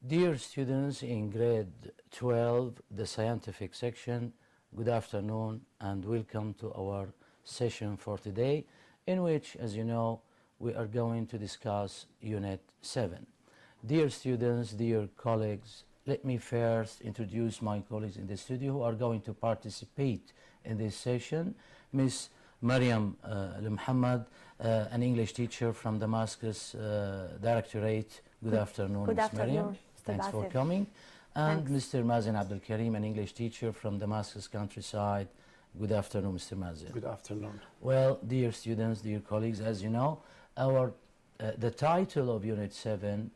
Dear students in grade 12, the scientific section, good afternoon and welcome to our session for today, in which, as you know, we are going to discuss Unit 7. Dear students, dear colleagues, let me first introduce my colleagues in the studio who are going to participate in this session. Miss Mariam Al-Muhammad, an English teacher from Damascus Directorate. Good afternoon, Miss Mariam. Thanks for coming. And Mr. Mazen Abdul Karim, an English teacher from Damascus countryside. Good afternoon, Mr. Mazen. Good afternoon. Well, dear students, dear colleagues, as you know, the title of Unit 7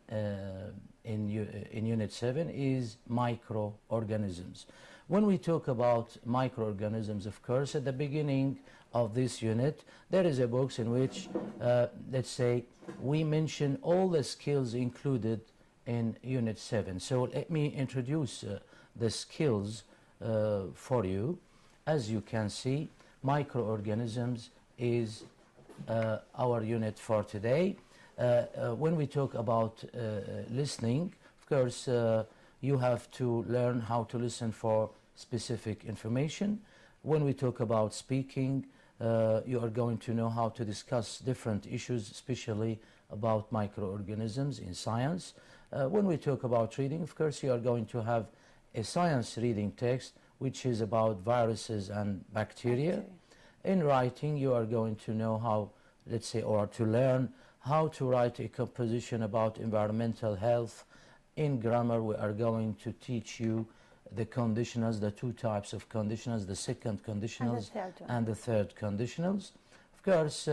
in Unit 7 is microorganisms. When we talk about microorganisms, of course, at the beginning of this unit, there is a box in which, let's say, we mention all the skills included in Unit 7. So let me introduce the skills for you. As you can see, microorganisms is our unit for today. When we talk about listening, of course, you have to learn how to listen for specific information. When we talk about speaking, you are going to know how to discuss different issues, especially about microorganisms in science. When we talk about reading, of course, you are going to have a science reading text, which is about viruses and bacteria. In writing, you are going to know how, let's say, or to learn how to write a composition about environmental health. In grammar, we are going to teach you the conditionals, the two types of conditionals, the second conditionals and the third conditionals. Of course,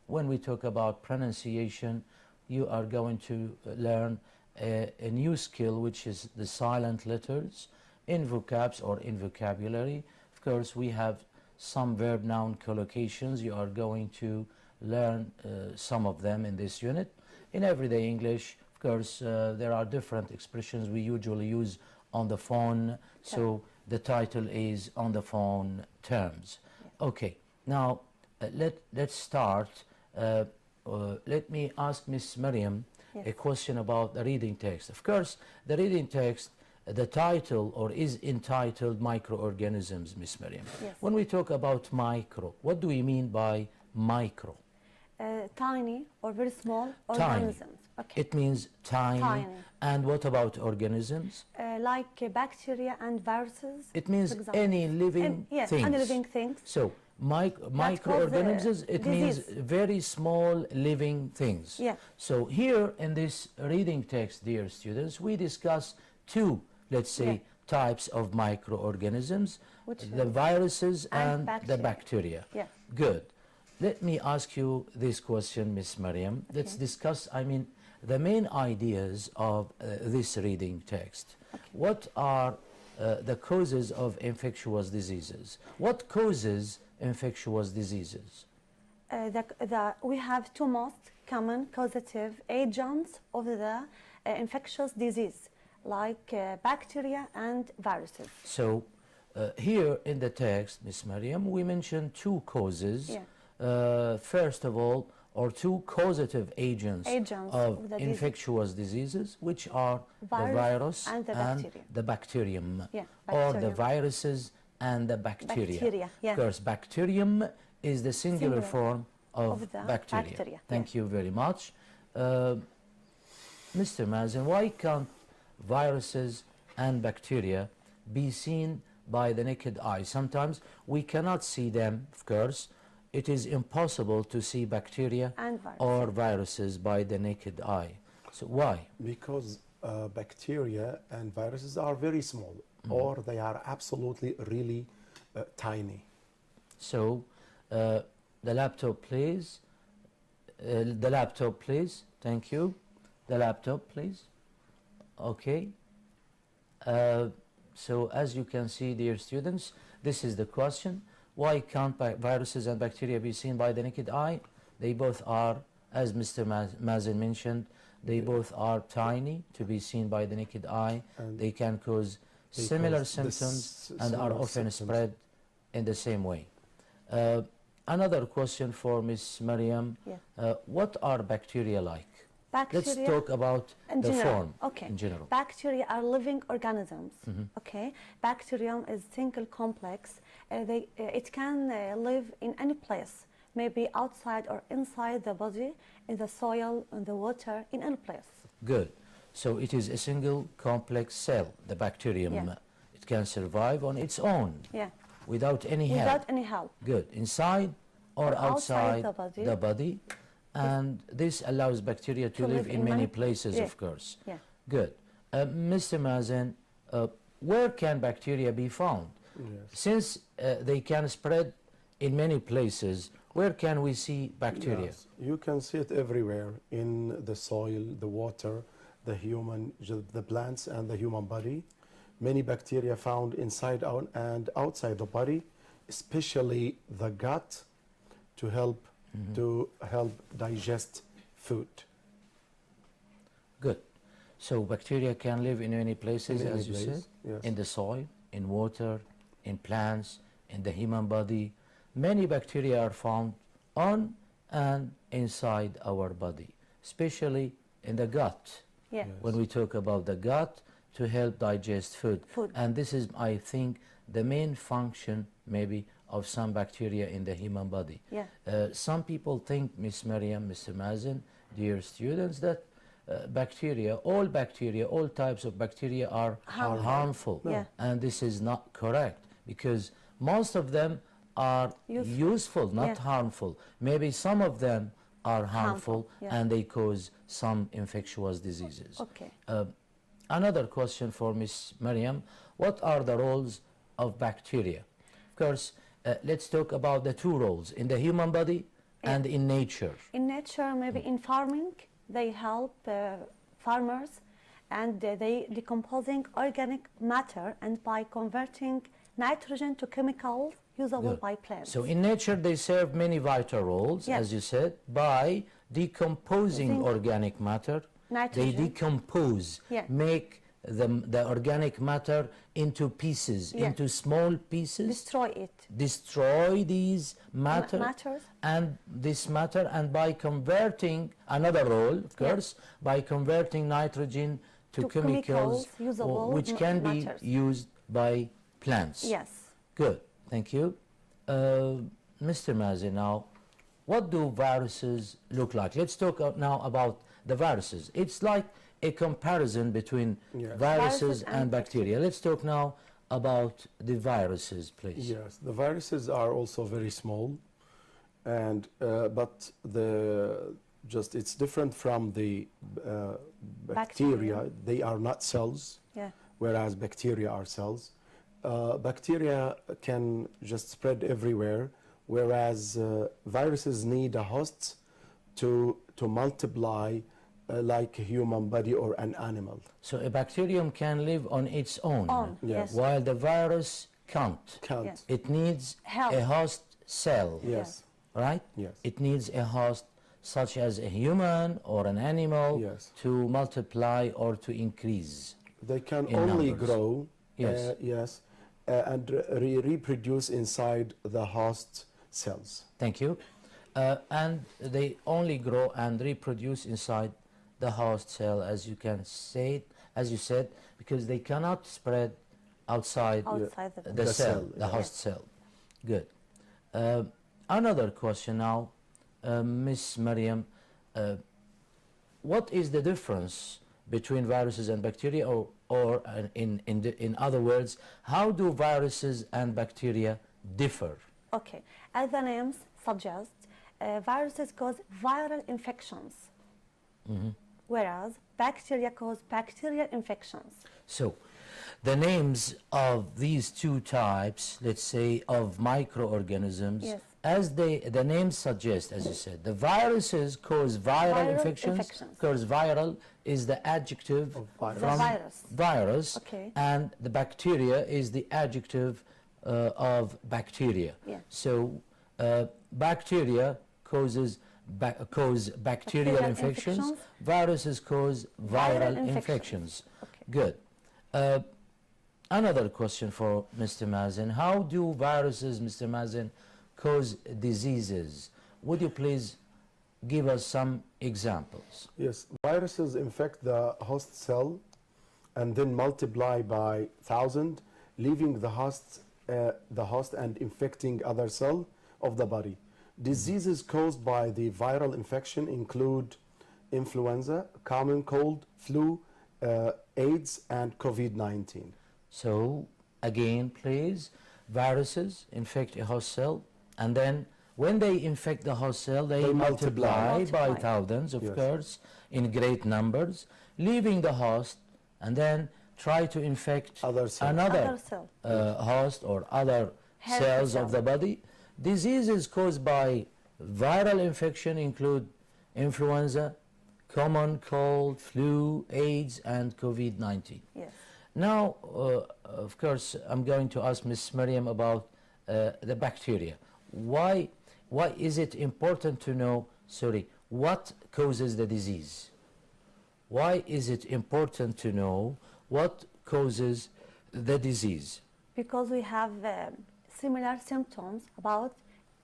when we talk about pronunciation, you are going to learn a new skill, which is the silent letters. In vocabs or in vocabulary, of course, we have some verb-noun collocations. You are going to learn some of them in this unit. In everyday English, of course, there are different expressions we usually use on the phone, so the title is On the Phone Terms. Okay, now let's start. Let me ask Miss Mariam a question about the reading text. Of course, the reading text, the title or is entitled Microorganisms, Miss Mariam. When we talk about micro, what do we mean by micro? Tiny or very small organisms. Okay. It means tiny. And what about organisms? Like bacteria and viruses. It means any living things. Any living things. So microorganisms, it means very small living things. So here in this reading text, dear students, we discuss two, let's say, types of microorganisms, the viruses and the bacteria. Good. Let me ask you this question, Miss Mariam. Let's discuss, the main ideas of this reading text. What are the causes of infectious diseases? What causes infectious diseases? We have two most common causative agents of the infectious disease, like bacteria and viruses. So here in the text, Miss Mariam, we mentioned two causes. First of all, or two causative agents of infectious diseases, which are the virus and the bacterium, or the viruses and the bacteria. Of course, bacterium is the singular form of bacteria. Thank you very much. Mr. Mazen, why can't viruses and bacteria be seen by the naked eye? Sometimes we cannot see them, of course. It is impossible to see bacteria or viruses by the naked eye. So why? Because bacteria and viruses are very small, or they are absolutely really tiny. So the laptop, please. The laptop, please. Thank you. The laptop, please. Okay. So as you can see, dear students, this is the question. Why can't viruses and bacteria be seen by the naked eye? They both are, as Mr. Mazen mentioned, they both are tiny to be seen by the naked eye. And they can cause similar symptoms and are often spread in the same way. Another question for Miss Mariam. What are bacteria like? Bacteria. Let's talk about In the general, form okay. in general. Bacteria are living organisms. Okay, bacterium is single complex. It can live in any place, maybe outside or inside the body, in the soil, in the water, in any place. Good. So it is a single complex cell, the bacterium. Yeah. It can survive on its own Yeah, without any help. without any help. Good. Inside or outside the body. body. And this allows bacteria to live in many places, yeah. of course. Yeah. Good. Mr. Mazen, where can bacteria be found? Yes. Since they can spread in many places, where can we see bacteria? Yes. You can see it everywhere, in the soil, the water, the plants and the human body. Many bacteria found inside and outside the body, especially the gut, to help digest food. Good. So bacteria can live in many places, In any as you place, said, yes. in the soil, in water, in plants, in the human body. Many bacteria are found on and inside our body, especially in the gut. Yeah. Yes. When we talk about the gut, to help digest food. Food. And this is, I think, the main function maybe of some bacteria in the human body. Yeah. Some people think, Miss Maryam, Mr. Mazen, dear students, that all types of bacteria are harmful. Yeah. And this is not correct, because most of them are useful, not Yeah. harmful. Maybe some of them are harmful, yeah. and they cause some infectious diseases. Okay. Another question for Miss Maryam: what are the roles of bacteria? Of course, let's talk about the two roles in the human body and in nature. In nature, maybe in farming, they help farmers, and they decomposing organic matter, and by converting nitrogen to chemicals usable Good. by plants. So in nature they serve many vital roles, Yes. as you said, by decomposing Zinc. organic matter. They Nitrogen. decompose, Yeah. make the organic matter into pieces, Yeah. into small pieces, Destroy it. destroy these Matters. and this matter, and by converting, another role, of Yeah. course, by converting nitrogen to chemicals, usable which can be matters. used by plants. Yes. Good, thank you. Mr. Mazi, now, what do viruses look like? Let's talk now about the viruses. It's like a comparison between Yes. viruses and bacteria. Let's talk now about the viruses, please. Yes, the viruses are also very small, and but it's different from the bacteria. They are not cells, Yeah. whereas bacteria are cells. Bacteria can just spread everywhere, whereas viruses need a host to multiply, like a human body or an animal. So a bacterium can live on its own, Yes. while the virus can't. Can't. It needs Help. a host cell, Yes. right? Yes. It needs a host such as a human or an animal Yes. to multiply or to increase. They can In only numbers. grow, Yes. yes, and reproduce inside the host cells. Thank you. And they only grow and reproduce inside the host cell, as you can say, as you said, because they cannot spread outside Outside the the cell, the yeah. host cell. Good. Another question now, Miss Maryam, what is the difference between viruses and bacteria, or in other words, how do viruses and bacteria differ? Okay. As the names suggest, viruses cause viral infections, whereas bacteria cause bacterial infections. So, the names of these two types, let's say, of microorganisms, Yes. as the names suggest, as you said, the viruses cause viral infections. Because viral is the adjective virus. The from virus. virus, Okay. and the bacteria is the adjective of bacteria. Yeah. So, bacteria cause bacterial infections. Viruses cause viral infections. Okay. Good. Another question for Mr. Mazen. How do viruses, Mr. Mazen, cause diseases? Would you please give us some examples. Yes, viruses infect the host cell and then multiply by 1,000, leaving the host and infecting other cell of the body. Diseases caused by the viral infection include influenza, common cold, flu, AIDS, and COVID-19. So again, please, viruses infect a host cell, and then when they infect the host cell, they multiply by thousands, of course, in great numbers, leaving the host, and then try to infect another host or other cells of the body. Diseases caused by viral infection include influenza, common cold, flu, AIDS, and COVID-19. Yes. Now, of course, I'm going to ask Ms. Maryam about the bacteria. Why is it important to know, what causes the disease? Why is it important to know what causes the disease? Because we have similar symptoms about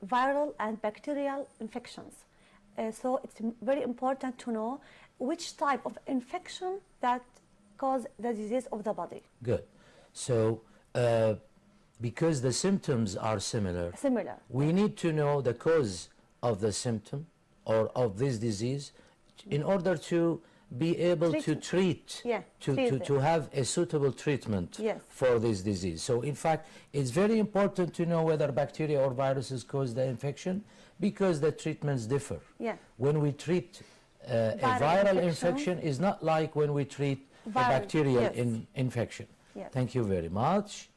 viral and bacterial infections. So it's very important to know which type of infection that cause the disease of the body. Good. So because the symptoms are similar, we need to know the cause of the symptom or of this disease in order to be able to treat, to have a suitable treatment for this disease. So in fact, it's very important to know whether bacteria or viruses cause the infection, because the treatments differ. When we treat a viral infection is not like when we treat a bacterial infection. Thank you very much.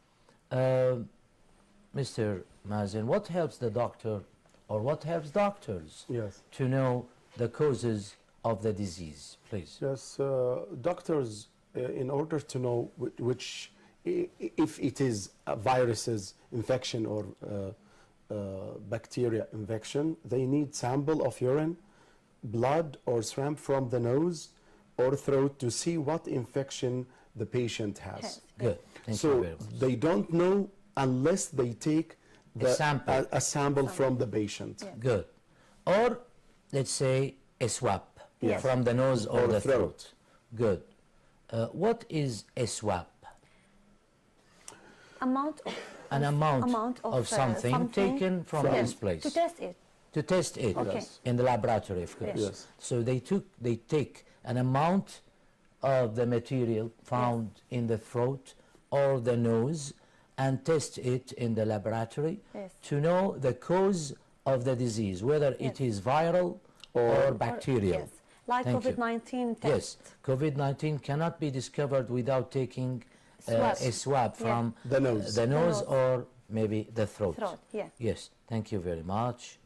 Mr. Mazen, what helps the doctor or what helps doctors to know the causes of the disease, please? Yes, doctors, in order to know which, if it is a viruses infection or bacteria infection, they need sample of urine, blood, or swab from the nose or throat to see what infection the patient has. Good. Thank you very much. They don't know unless they take a sample from the patient. Good. Or let's say a swab from the nose or the throat. Good. What is a swab? An amount of something taken from this place. To test it. To test it in the laboratory, of course. So they take an amount of the material found in the throat or the nose and test it in the laboratory to know the cause of the disease, whether it is viral or bacterial. Like COVID-19 test. Yes, COVID-19 cannot be discovered without taking a swab from the nose or maybe the throat. Yes, thank you very much.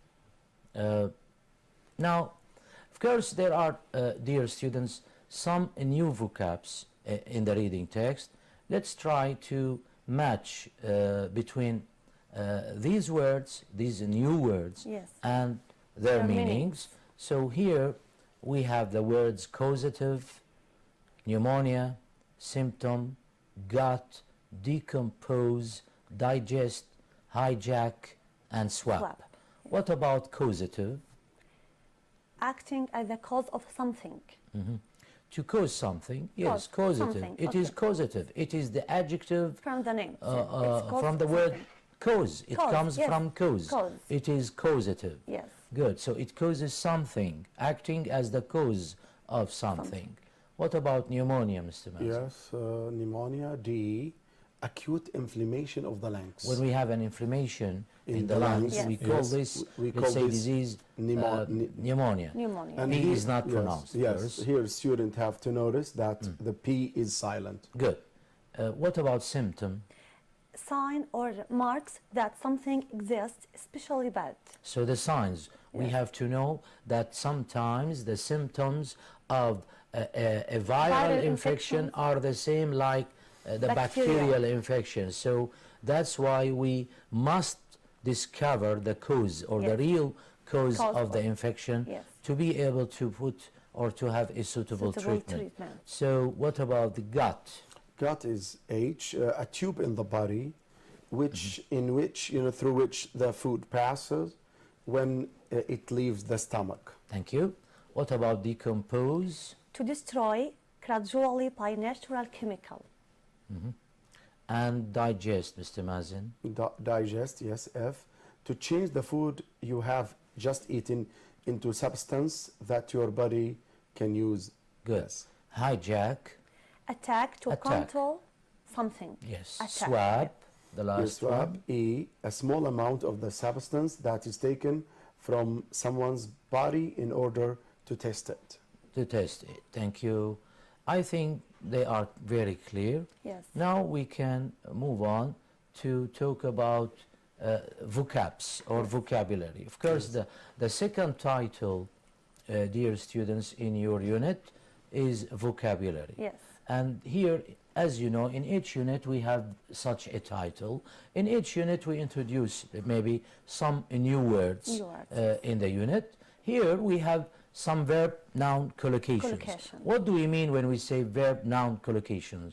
Now, of course, there are, dear students, some new vocabs in the reading text. Let's try to match between these words, these new words, and their meanings. So here we have the words causative, pneumonia, symptom, gut, decompose, digest, hijack, and swab. What about causative? Acting as the cause of something. To cause something, yes, causative. It is causative. It is the adjective from the name. From the word cause. It comes from cause. It is causative. Yes. Good. So it causes something, acting as the cause of something. What about pneumonia, Mr. Mazen? Yes, pneumonia, acute inflammation of the lungs. When we have an inflammation in the lungs, we call this, let's say, disease pneumonia. Pneumonia. P is not pronounced. Yes, here students have to notice that the P is silent. Good. What about symptom? Sign or marks that something exists, especially bad. So the signs, we have to know that sometimes the symptoms of a viral infection are the same like the bacterial infection. So that's why we must discover the cause or the real cause of the infection to be able to put or to have a suitable treatment. So what about the gut? Gut is a tube in the body, through which the food passes when it leaves the stomach. Thank you. What about decompose? To destroy gradually by natural chemical. And digest, Mr. Mazen? Digest, yes, F. To change the food you have just eaten into substance that your body can use. Good. Yes. Hijack? Attack to Attack. control something. Yes. Attack. Swap, the You last swap, one. E, a small amount of the substance that is taken from someone's body in order to test it. To test it. Thank you. I think they are very clear. Yes. Now we can move on to talk about vocabs or vocabulary. Of course, the second title, dear students, in your unit is vocabulary. Yes. And here, as you know, in each unit we have such a title. In each unit we introduce maybe some new words, New words. In the unit. Here we have some verb-noun collocations. Collocation. What do we mean when we say verb-noun collocations?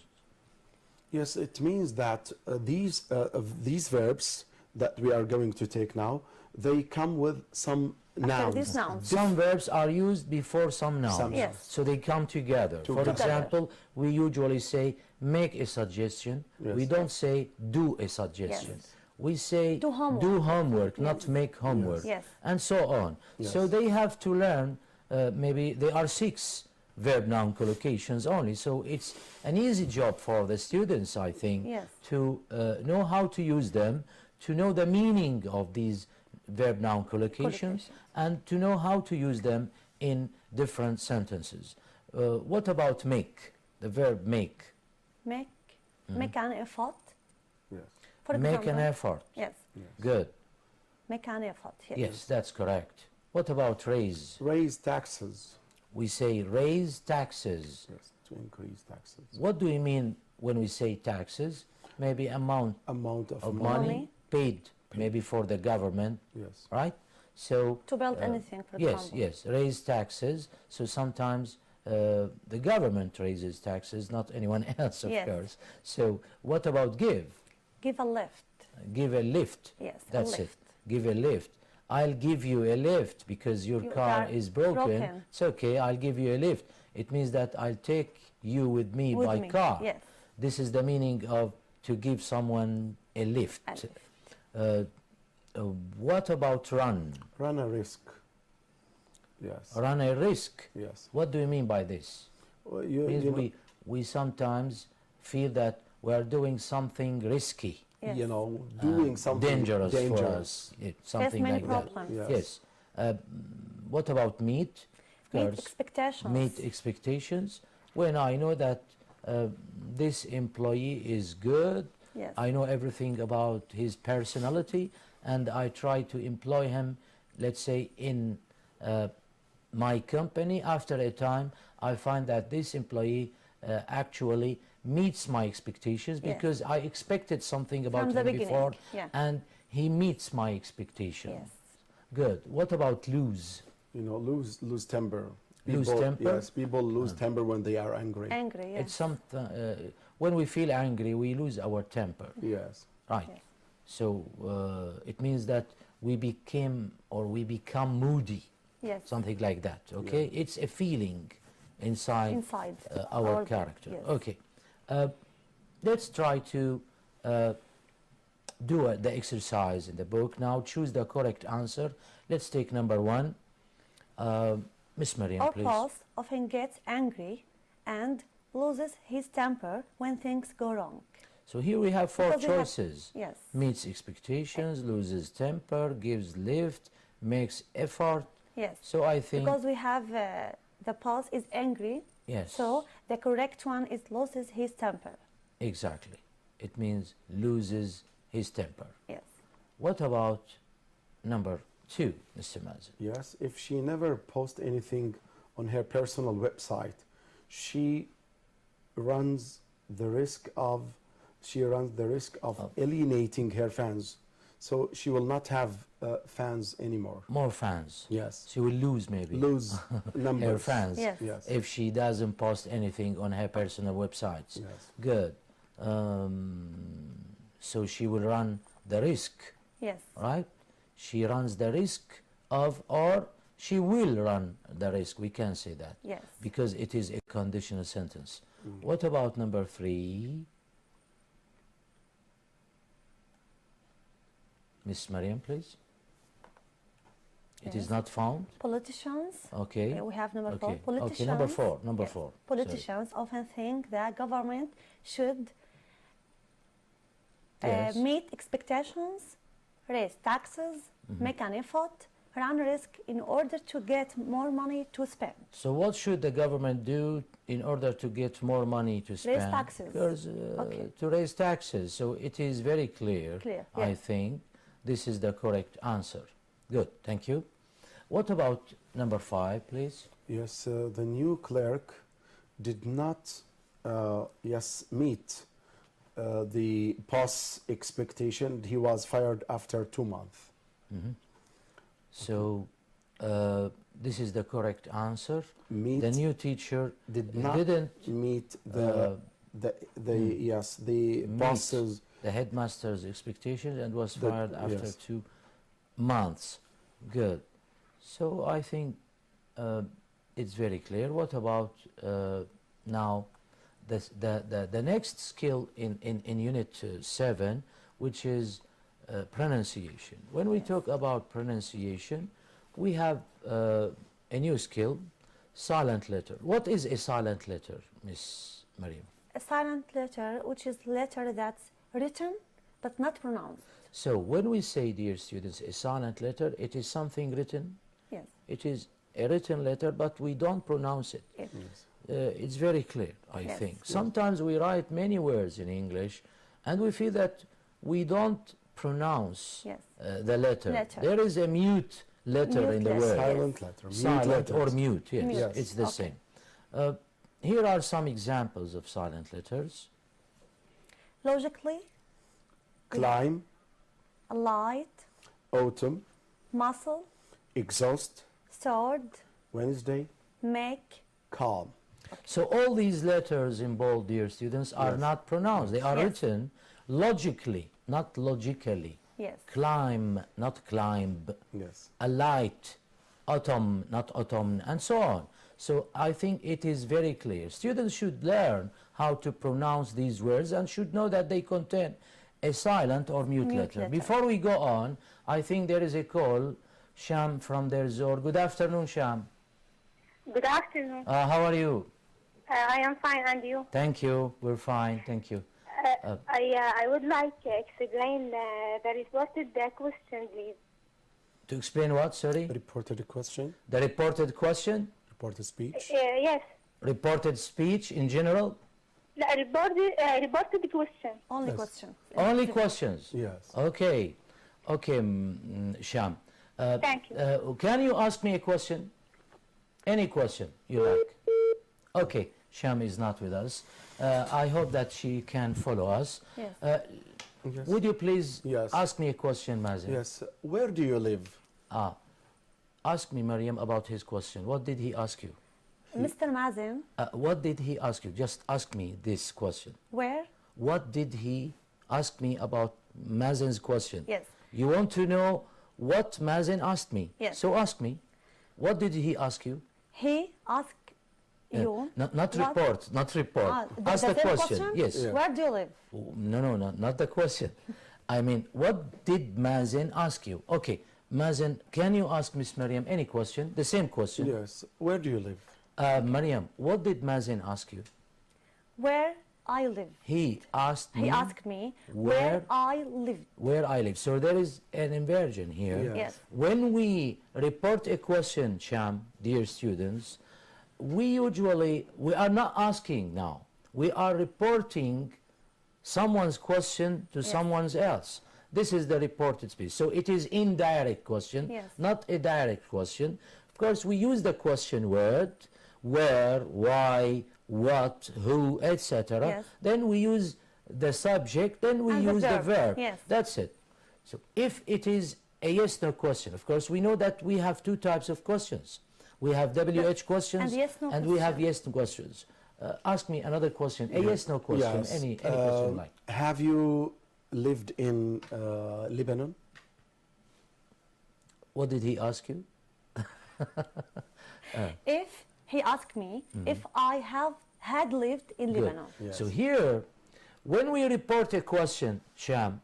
Yes, it means that these verbs that we are going to take now, they come with some nouns. these nouns. Some verbs are used before some nouns. Some Yes. So they come together. For Together. example, we usually say make a suggestion. Yes. We don't say do a suggestion. Yes. We say Do homework. not make homework, Yes. and so on. Yes. So they have to learn, maybe there are 6 verb-noun collocations only. So it's an easy job for the students, I think, Yes. to know how to use them, to know the meaning of these verb-noun collocations, Collocation. and to know how to use them in different sentences. What about make? The verb make. Make an effort. Yes. For Make example, an effort. Yes. Good. Make an effort. Yes, that's correct. What about raise? Raise taxes. We say raise taxes. Yes, to increase taxes. What do we mean when we say taxes? Maybe amount Amount of of money. money paid, maybe for the government, Yes. right? So To build anything, for yes, example. yes, raise taxes. So sometimes the government raises taxes, not anyone else, of Yes. course. So what about give? Give a lift. Give a lift. Yes, a That's it. lift. Give a lift. I'll give you a lift because your Your car car is broken. broken. It's okay, I'll give you a lift. It means that I'll take you with me With by me, car. yes. This is the meaning of to give someone a lift. A lift. What about run? Run a risk. Yes. Run a risk. Yes. What do you mean by this? Well, Means you know, we sometimes feel that we are doing something risky, Yes. you know, doing something dangerous for dangerous. us, something many like that. problems. Yes. Yes. What about meet? Of Meet course, expectations. meet expectations. When I know that this employee is good, Yes. I know everything about his personality, and I try to employ him, let's say, in my company. After a time, I find that this employee actually meets my expectations Yes. because I expected something about From the him beginning, before, yeah. and he meets my expectations. Yes. Good. What about lose? You know, lose temper. Lose People- temper? Yes, people lose temper when they are angry. Angry, yes. It's something. When we feel angry, we lose our temper. Yes. Right. Yes. So it means that we become moody, Yes. something like that. Okay, it's a feeling inside, Inside our our- character. yes. Okay, let's try to do the exercise in the book now. Choose the correct answer. Let's take number 1. Miss Mariam, Our please. boss often gets angry and loses his temper when things go wrong. So here we have 4 Because we have- choices. Yes. Meets expectations, loses temper, gives lift, makes effort. Yes. So I think Because we have the boss is angry. yes. So the correct one is loses his temper. Exactly. It means loses his temper. Yes. What about number 2, Mr. Mazen? Yes. If she never posts anything on her personal website, she runs the risk of alienating her fans. So she will not have fans anymore. More fans. Yes. She will lose maybe Lose numbers. her fans Yes. Yes. if she doesn't post anything on her personal websites. Yes. Good. So she will run the risk, Yes. right? she runs the risk of, or she will run the risk. We can say that. Yes. Because it is a conditional sentence. What about number 3? Miss Mariam, please. It is Yes. not found. Politicians. Okay. We have number 4. Okay. Politicians. Okay. Number 4. Number Yes. 4. Politicians often think that government should Yes. meet expectations, raise taxes, make an effort, run risk in order to get more money to spend. So what should the government do in order to get more money to spend? taxes. Because, Okay. to raise taxes. So it is very clear, Clear, I yes. think. This is the correct answer. Good, thank you. What about number 5, please? Yes, the new clerk did not, meet the boss expectation. He was fired after 2 months. So this is the correct answer. Meet The new teacher did not didn't meet the meet boss's. the headmaster's expectations and was The- fired after yes. 2 months. Good. So I think it's very clear. What about now the next skill in Unit 7, which is pronunciation. When we talk about pronunciation, we have a new skill, silent letter. What is a silent letter, Miss Mariam? A silent letter, which is letter that's written but not pronounced. So when we say, dear students, a silent letter, it is something written. Yes. It is a written letter, but we don't pronounce it. Yes. It's very clear, I Yes. think. Sometimes we write many words in English, and we feel that we don't pronounce Yes. the letter. Letter. There is a mute letter Mute in the letter. word. Silent letter. Mute Silent or letters. mute, yes, Mute. Yes. it's the Okay. same. Here are some examples of silent letters. Logically, Climb, light, autumn, muscle, exhaust, sword, Wednesday, make. calm. So all these letters in bold, dear students, are Yes. not pronounced. They are Yes. written logically, not logically. Yes. Climb, not climb. Yes. A light, autumn, not autumn, and so on. So I think it is very clear. Students should learn how to pronounce these words and should know that they contain a silent or mute, letter. Before we go on, I think there is a call. Sham from Der Zor. Good afternoon, Sham. Good afternoon. How are you? I am fine, and you? Thank you. We're fine. Thank you. I would like to explain the reported question, please. To explain what, sorry? Reported question, The reported question, reported speech. Yes, reported speech in general, the reported question. Only Yes. question. only questions. Yes. Okay. Okay, Sham. Thank you. Can you ask me a question? Any question you like. Okay, Sham is not with us. I hope that she can follow us. Yes. Yes. Would you please Yes. ask me a question, Mazen? Yes. Where do you live? Ask me, Mariam, about his question. What did he ask you? Mr. Mazin, What did he ask you? Just ask me this question. where? What did he ask me about Mazen's question? Yes. You want to know what Mazen asked me? Yes. So ask me. What did he ask you? He asked you. Not what- report, not report. Ask the same question. Yes. Yeah. Where do you live? No, not the question. I mean, what did Mazen ask you? Okay, Mazen, can you ask Miss Mariam any question? The same question. Yes. Where do you live? Mariam, what did Mazen ask you? Where I live. He asked me He asked me where- where I live. where I live. So there is an inversion here. Yeah. Yes. When we report a question, Sham, dear students, we are not asking now. We are reporting someone's question to someone else. This is the reported speech. So it is indirect question, Yes. not a direct question. Of course, we use the question word, where, why, what, who, etc. Yes. Then we use the subject, then we And the use the verb. verb. Yes. That's it. So if it is a yes-no question, of course, we know that we have two types of questions. We have WH questions And yes-no and we have question. yes-no questions. Ask me another question, a yes-no question, Yes. any question you like. Have you lived in Lebanon? What did he ask you? If he asked me if I had lived in Good. Lebanon. Yes. So here, when we report a question, Sham,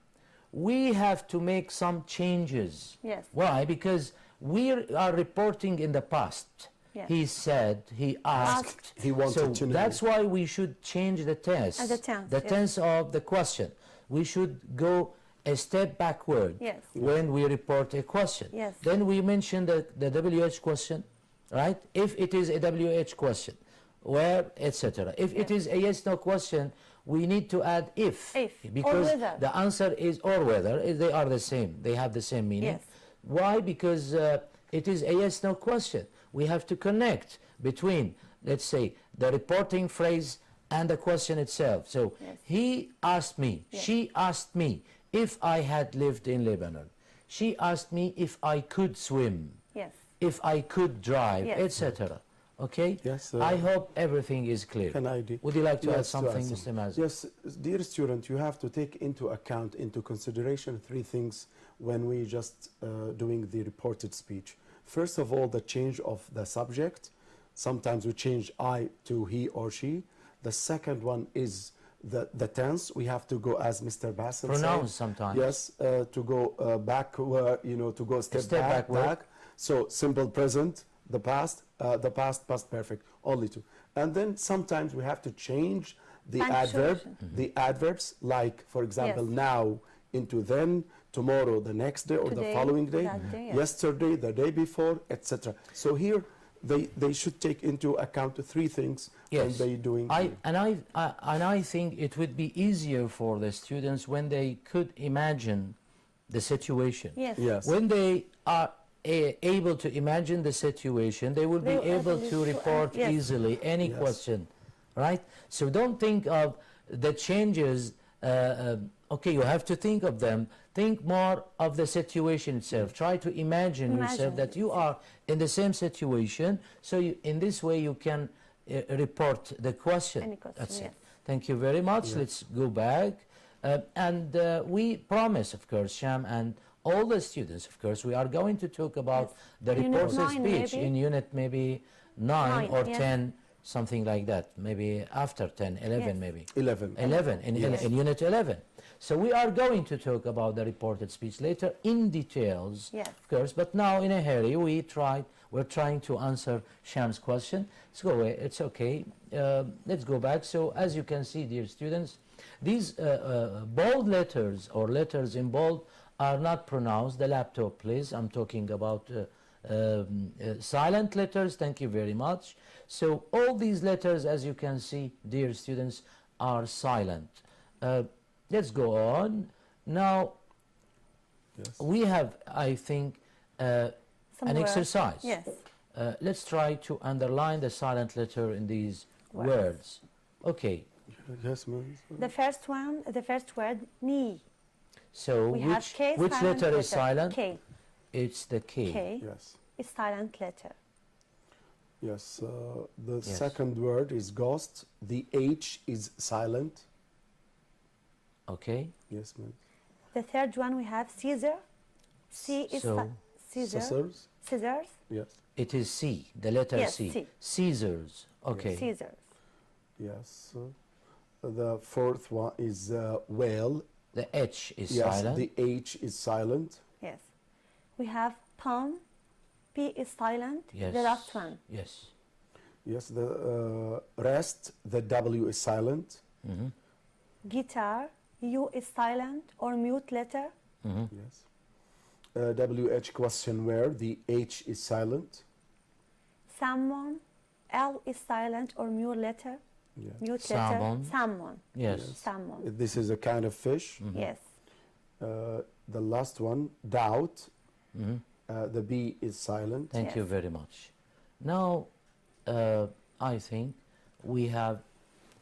we have to make some changes. Yes. Why? Because we are reporting in the past. Yes. He said, he asked. He wanted so to know. that's why we should change the tense. And the tense, The yes. tense of the question. We should go a step backward Yes. when we report a question. Yes. Then we mention the WH question, right? If it is a WH question, where, etc. If it is a yes/no question, we need to add if. If, or because whether. the answer is or whether. They are the same. They have the same meaning. Yes. Why? Because it is a yes/no question. We have to connect between, let's say, the reporting phrase and the question itself. So Yes. he asked me, Yes. she asked me if I had lived in Lebanon. She asked me if I could swim, Yes. if I could drive, Yes. etc. Okay? Yes, I hope everything is clear. Can I do? Would you like to add Yes, something, add Mr. Mazen? Yes, dear student, you have to take into account, into consideration, three things when we just doing the reported speech. First of all, the change of the subject. Sometimes we change I to he or she. The second one is the tense. We have to go, as Mr. Bassem Pronounce said. sometimes. Yes, to go back, to go step backward. back. So simple present, the past, past perfect, only two. And then sometimes we have to change the adverb, Punctuation. the adverbs, like, for example, Yes. now into then, tomorrow, the next day, or the Today, following day, that day, yes. yesterday, the day before, etc. So here, they should take into account the three things when Yes. they doing. I think it would be easier for the students when they could imagine the situation. Yes. Yes. When they are able to imagine the situation, they will be They will able able to to, report yes. easily any Yes. question, right? So don't think of the changes. Okay, you have to think of them. Think more of the situation itself. Try to imagine yourself Imagine. that you are in the same situation. So in this way you can report the question. Any question, That's yes. it. Thank you very much. Yeah. Let's go back. We promise, of course, Sham, and all the students, of course, we are going to talk about Yes. the Unit reported 9 speech maybe? in unit maybe 9 or yes. 10, something like that. Maybe after 10, 11 Yes. maybe. 11. 11 Yes. in unit 11. So we are going to talk about the reported speech later in details, Yes. of course, but now in a hurry we're trying to answer Sham's question. Let's go away. It's okay. Let's go back. So as you can see, dear students, these bold letters or letters in bold are not pronounced. The laptop, please. I'm talking about silent letters. Thank you very much. So all these letters, as you can see, dear students, are silent. Let's go on. Now, Yes. we have, I think, Some an words. exercise. Yes. Let's try to underline the silent letter in these Words. words. Okay, Yes, ma'am. The first one, the first word, ni. so We have K which silent letter is silent? K. It's the K. K Yes. is silent letter. Yes. The Yes. second word is ghost. The H is silent. Okay, Yes, ma'am. The third one we have Caesar. C is So, Caesar. Scissors. Scissors. Yes. it is C, the letter Yes, C. C. Caesars. Okay. Caesars. Yes. The fourth one is whale. The H is Yes. silent. The H is silent. Yes. We have Tom. P is silent. Yes. The last one. Yes. Yes. The rest. The W is silent. Mhm. Guitar. U is silent or mute letter. Mhm. Yes. WH question where the H is silent. Someone. L is silent or mute letter. Yes. Mute Salmon. letter. Someone. Yes. Someone. This is a kind of fish. Yes. The last one, doubt. Mhm. The B is silent. Thank you Yes. very much. Now, I think we have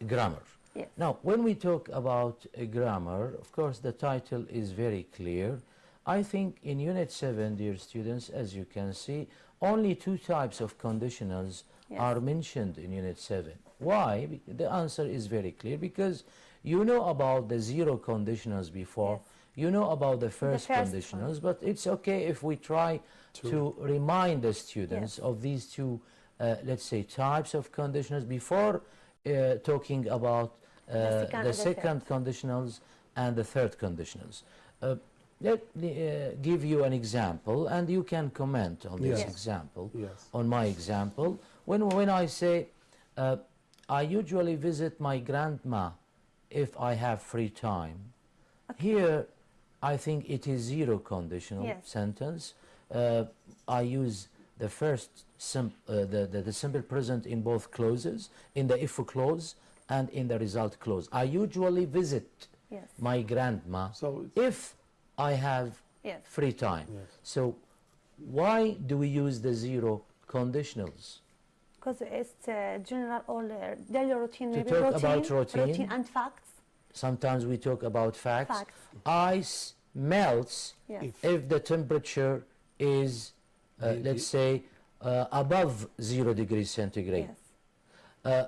grammar. Yes. Now, when we talk about grammar, of course, the title is very clear. I think in Unit 7, dear students, as you can see, only two types of conditionals Yes. are mentioned in Unit 7. Why? The answer is very clear, because you know about the zero conditionals before. You know about the first first conditionals, but it's okay if we try to remind the students Yes. of these two, let's say, types of conditionals before talking about the second conditionals and the third conditionals. Let me give you an example, and you can comment on this Yes. example, Yes. on my example. When I say, I usually visit my grandma if I have free time. Here, I think it is zero conditional Yes. sentence. I use the first the simple present in both clauses, in the if clause and in the result clause. I usually visit Yes. my grandma So if I have Yes. free time. Yes. So why do we use the zero conditionals? Because it's general or daily routine, To maybe talk about routine. routine and facts. Sometimes we talk about facts. Facts. Ice melts Yes. if the temperature is, let's say, above 0 degrees centigrade. Yes.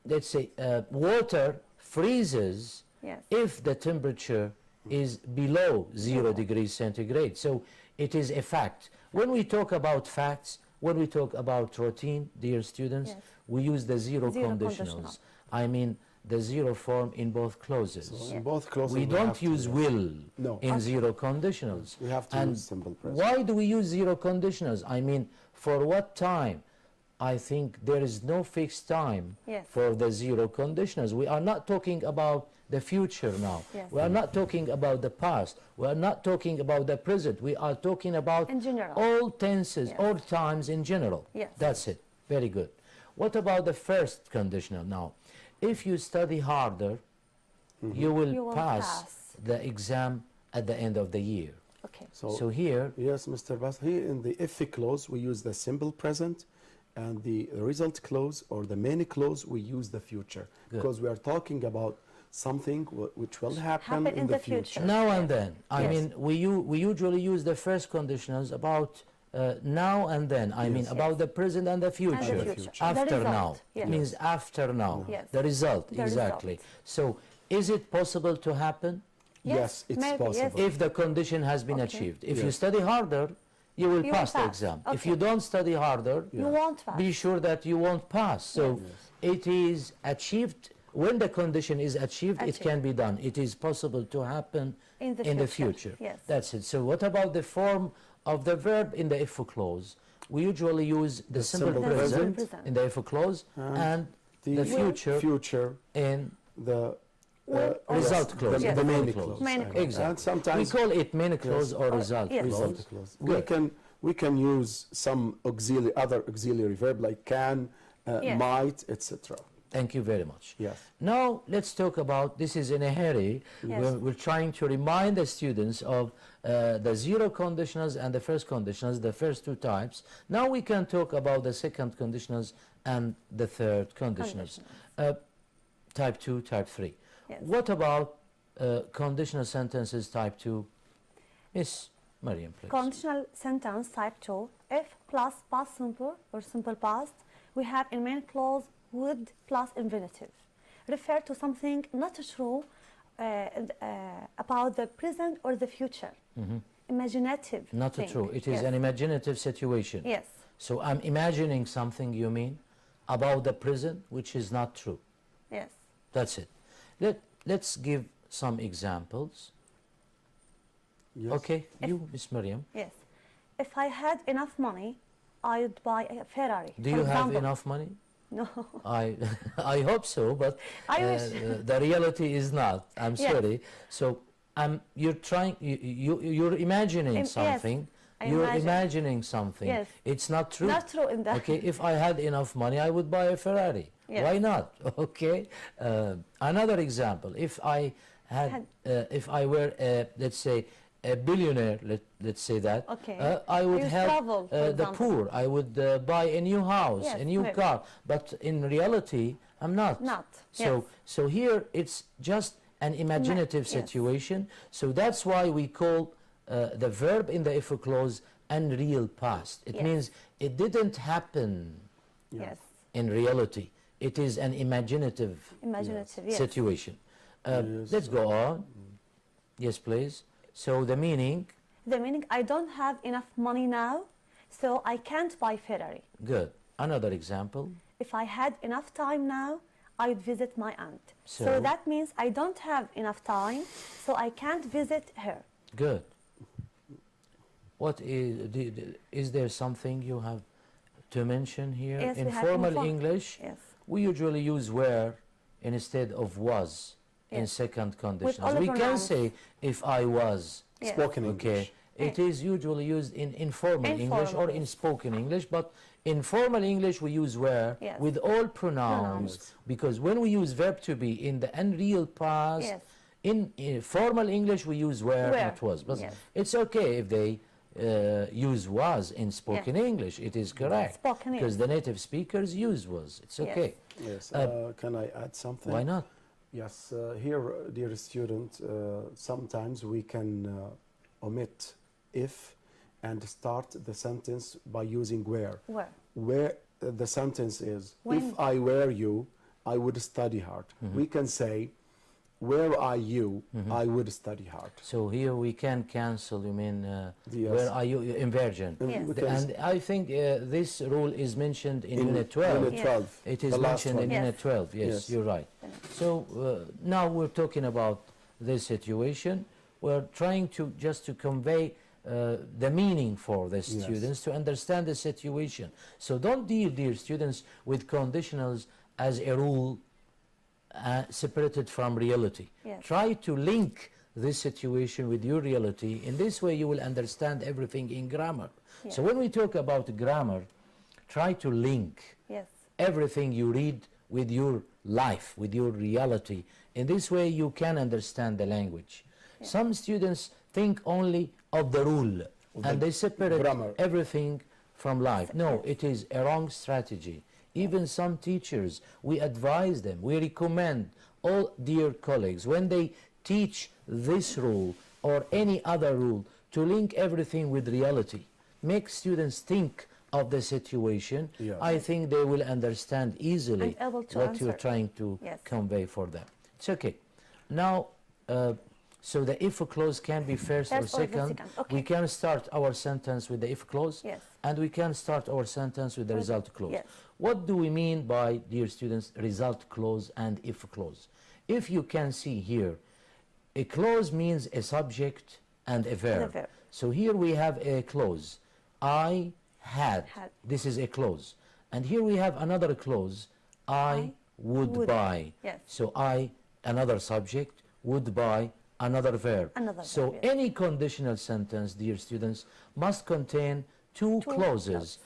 Let's say water freezes Yes. if the temperature is below 0 degrees centigrade. So it is a fact. When we talk about facts, when we talk about routine, dear students, Yes. we use the zero Zero conditionals. conditional. I mean the zero form in both clauses. So in both clauses We have don't to, use yes. will No. in zero conditionals. We have to And use simple present. why do we use zero conditionals? I mean, for what time? I think there is no fixed time Yes. for the zero conditionals. We are not talking about the future now. Yes. We are not talking about the past. We are not talking about the present. We are talking about In general. all tenses, Yes. all times in general. Yes. That's it. Very good. What about the first conditional now? If you study harder, you will You will pass pass. the exam at the end of the year. Okay. So here, Yes, Mr. Bas, here in the if clause, we use the simple present, and the result clause or the main clause, we use the future. Good. Because we are talking about something which will happen Happen in the future. now and then, I Yes. mean, we usually use the first conditionals about now and then. I mean, Yes. about the present and the future. And the future. After The result, now. yes. It means after now. Yes. The result, The exactly. result. So, is it possible to happen Yes, it's maybe, yes. possible. if the condition has been Okay. achieved? If you Yes. study harder, you will You will pass the pass. exam. If Okay. you don't study harder, You won't pass. be sure that you won't pass. So it is achieved. When the condition is achieved, it Achieved. can be done. It is possible to happen In the the future, future. yes. That's it. So what about the form of the verb in the if clause? We usually use the simple simple present present. in the if clause and the future future, in the result yes, clause, the, Yes. the main Main clause. clause. Main And clause. Exactly. We sometimes call it main clause or result yes. clause. result clause. We Good. can use some other auxiliary verb like can, Yes. might, etc. Thank you very much. Yes. Now let's talk about, this is in a hurry, Yes. we're trying to remind the students of the zero conditionals and the first conditionals, the first two types. Now we can talk about the second conditionals and the third conditionals. Type 2, type 3. Yes. What about conditional sentences type 2? Miss Mariam, please. Conditional sentence type 2, if plus past simple or simple past, we have in main clause would plus infinitive. Refer to something not true about the present or the future. Imaginative. Not thing. true. It is Yes. an imaginative situation. Yes. So I'm imagining something, you mean, about the present, which is not true. Yes. That's it. Let's give some examples. Yes. Okay, you, Miss Mariam. Yes. If I had enough money, I would buy a Ferrari. Do for you have example. enough money? No. I hope so, but I wish. the reality is not. I'm Yes. sorry. So you're trying. You're imagining Yes, something. I You're imagine. imagining something. Yes. It's not true. Not true in that. Okay, if I had enough money, I would buy a Ferrari. Yes. Why not? Okay. Another example: if I if I were, let's say, a billionaire, let's say that, Okay. I would You help travel, for the example. poor. I would buy a new house, Yes, a new maybe. car. But in reality, I'm not. Not. So, Yes. so here it's just an imaginative yes. situation. So that's why we call the verb in the if clause unreal past. It Yes. means it didn't happen Yes. in reality. It is an imaginative Imaginative. Yes. situation. Yes. Let's go on. Yes, please. So the meaning, I don't have enough money now, so I can't buy Ferrari. good. Another example. If I had enough time now, I'd visit my aunt. So- So that means I don't have enough time, so I can't visit her. Good. What is there something you have to mention here? Yes, In we have formal inform- English, Yes. we usually use were instead of was in Yes. second all conditions. the We can pronouns. say if I was. Yes. Spoken Okay. English. It is usually used in informal English or Informal. in spoken English, but in formal English we use were Yes. with all pronouns, Yes. because when we use verb to be in the unreal past, Yes. in formal English we use were, Were. not was. But Yes. it's okay if they use was in spoken Yes. English. It is correct, Spoken, because yes. the native speakers use was. It's Yes. okay. Yes. Can I add something? Why not? Yes. Here, dear student, sometimes we can omit if and start the sentence by using where. Where? Where the sentence is, When- if I were you, I would study hard. We can say, where are you, I would study hard. So here we can cancel, you mean, Yes. where are you, in virgin. Yes. We can And I think this rule is mentioned in Unit 12. Unit Yes. 12. It is the last mentioned in one. Yes. Unit 12, yes, Yes. you're right. So now we're talking about this situation. We're trying to just to convey the meaning for the Yes. students to understand the situation. So don't deal, dear students, with conditionals as a rule separated from reality. Yes. Try to link this situation with your reality. In this way you will understand everything in grammar. So Yes. when we talk about grammar, try to link Yes. everything you read with your life, with your reality. In this way you can understand the language. Some students think only of the rule and they separate grammar. everything from life. No, it is a wrong strategy. Even some teachers, we advise them, we recommend all dear colleagues, when they teach this rule or any other rule, to link everything with reality. Make students think of the situation. Yes. I think they will understand easily And able to what you're answer. trying to Yes. convey for them. It's okay. Now, so the if clause can be first or First or the second. second, okay. We can start our sentence with the if clause, Yes. and we can start our sentence with the result clause. Yes. What do we mean by, dear students, result clause and if clause? If you can see here, a clause means a subject and a verb. verb. So here we have a clause. I had. Had. This is a clause. And here we have another clause. I would would. buy. Yes. So I, another subject, would buy, another verb. Another so verb, yes. any conditional sentence, dear students, must contain two clauses. clauses.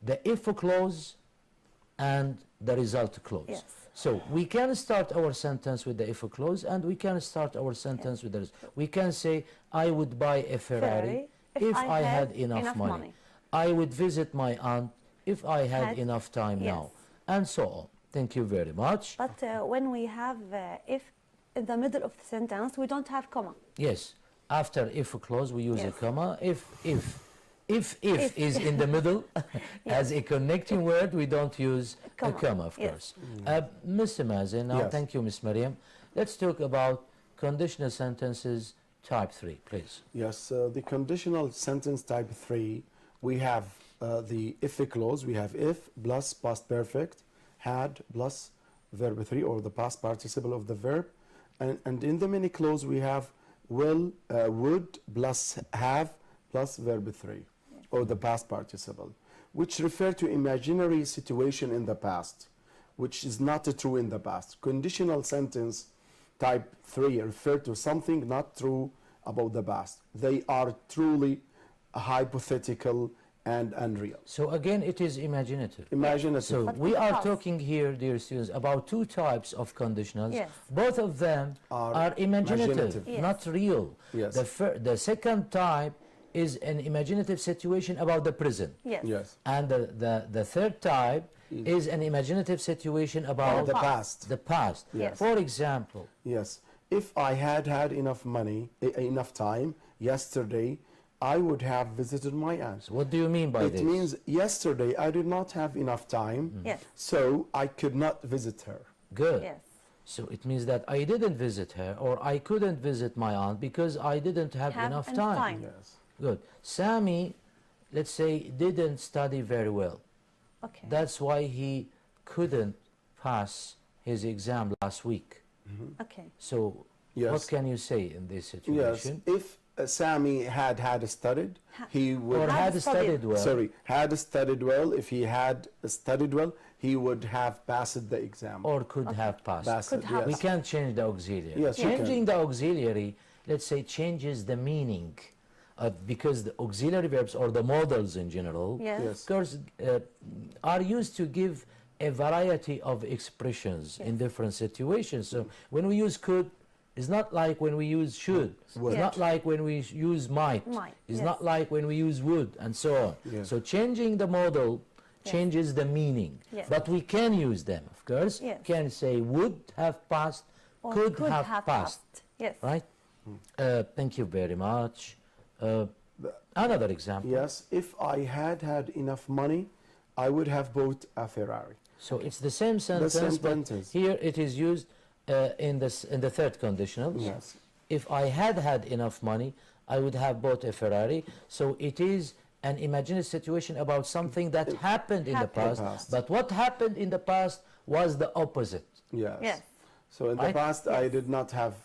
The if clause and the result clause. Yes. So we can start our sentence with the if clause and we can start our sentence with the result. We can say, I would buy a Ferrari if I had enough money. I would visit my aunt if I had enough time yes. now. And so on. Thank you very much. But when we have if in the middle of the sentence, we don't have comma. Yes. After if clause, we use a Yes. comma. If is in the middle as a connecting word, we don't use a comma, of Yes. course. Mr. Mazen, now Yes. thank you, Miss Mariam. Let's talk about conditional sentences type 3, please. Yes, the conditional sentence type 3, we have the if clause, we have if plus past perfect, had plus verb 3 or the past participle of the verb. And in the mini clause, we have will, would plus have plus verb 3 or the past participle, which refer to imaginary situation in the past, which is not true in the past. Conditional sentence type 3 refer to something not true about the past. They are truly hypothetical and unreal. So again, it is imaginative. Imaginative. So But we in the are past. talking here, dear students, about two types of conditionals. Yes. Both of them Are are imaginative, imaginative. Yes. not real. Yes. The second type is an imaginative situation about the present. Yes. Yes. And the third type is an imaginative situation about The past. the past. Yes. For example, Yes. If I had enough money, enough time yesterday, I would have visited my aunt. what do you mean by It this? means yesterday I did not have enough time, Yes. so I could not visit her. Good. Yes. So it means that I didn't visit her, or I couldn't visit my aunt because I didn't have enough time. Yes. Good. Sammy, let's say, didn't study very well. Okay. That's why he couldn't pass his exam last week. Okay. So Yes. what can you say in this Yes. situation? If Sammy had studied, he would Or had studied well. Sorry, had studied well. If he had studied well, he would have passed the exam. Or could have passed. Passed, Could have. We yes. can't change the auxiliary. Yes, you Changing can. the auxiliary, let's say, changes the meaning. Because the auxiliary verbs or the modals in general, Yes. Yes. of course, are used to give a variety of expressions in different situations. So when we use could, it's not like when we use should. Would. It's not like when we use might. Might, It's yes. not like when we use would, and so on. Yes. So changing the modal changes the meaning. Yes. But we can use them, of course. Yes. Can say would have passed, Or could have passed. Yes. Right? Thank you very much. Another example. Yes. If I had enough money, I would have bought a Ferrari. So it's the same sentence, same but sentence. here it is used in the third conditional. Yes. If I had enough money, I would have bought a Ferrari. So it is an imaginary situation about something that happened in the Happened. past. But what happened in the past was the opposite. Yes. Yes. So in the Right? past, I did not have,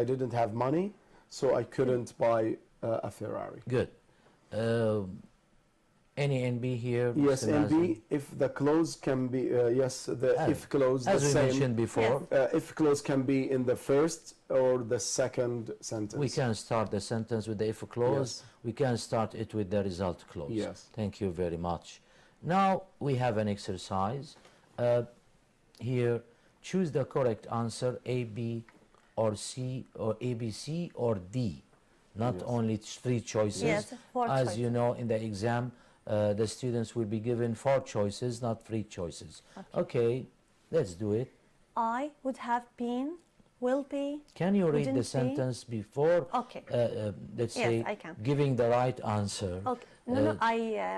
I didn't have money, so I couldn't buy a Ferrari. Good. Any NB here? Yes, Mr. and Mazen? B, if the clause can be, yes, the As- if clause, the As we same. mentioned before, If clause can be in the first or the second sentence. we can start the sentence with the if clause. Yes. We can start it with the result clause. Yes. Thank you very much. Now we have an exercise. Here, choose the correct answer, A, B, or C, or A, B, C, or D. Not Yes. only three choices. Yes, four As choices. you know, in the exam, the students will be given 4 choices, not 3 choices. Okay, let's do it. I would have been, will be. Can you read Wouldn't the be. sentence before, Okay. let's Yes, say, I can. giving the right answer? Okay. No, Uh,